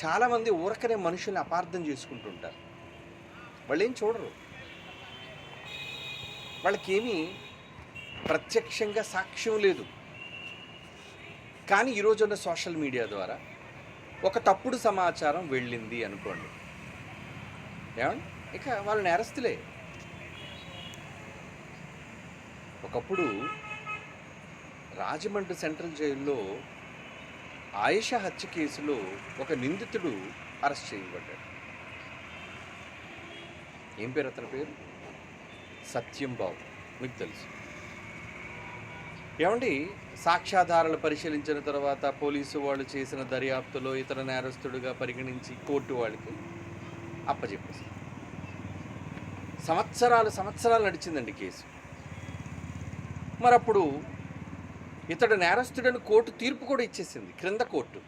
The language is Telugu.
చాలామంది ఊరకనే మనుషుల్ని అపార్థం చేసుకుంటుంటారు. వాళ్ళేం చూడరు. వాళ్ళకేమీ ప్రత్యక్షంగా సాక్ష్యం లేదు. కానీ ఈరోజున్న సోషల్ మీడియా ద్వారా ఒక తప్పుడు సమాచారం వెళ్ళింది అనుకోండి, ఏమండి, ఇక వాళ్ళు నేరస్తులే. ఒకప్పుడు రాజమండ్రి సెంట్రల్ జైల్లో ఆయిషా హత్య కేసులో ఒక నిందితుడు అరెస్ట్ చేయబడ్డాడు. ఏం పేరు అతని పేరు? సత్యం బాబు. మీకు తెలుసు. ఏమండి, సాక్ష్యాధారాలు పరిశీలించిన తర్వాత పోలీసు వాళ్ళు చేసిన దర్యాప్తులో ఇతర నేరస్తుడిగా పరిగణించి కోర్టు వాళ్ళకి అప్పచెప్పేసి సంవత్సరాలు నడిచిందండి కేసు. మరప్పుడు ఇతడు నేరస్తుడని కోర్టు తీర్పు కూడా ఇచ్చేసింది, క్రింద కోర్టు.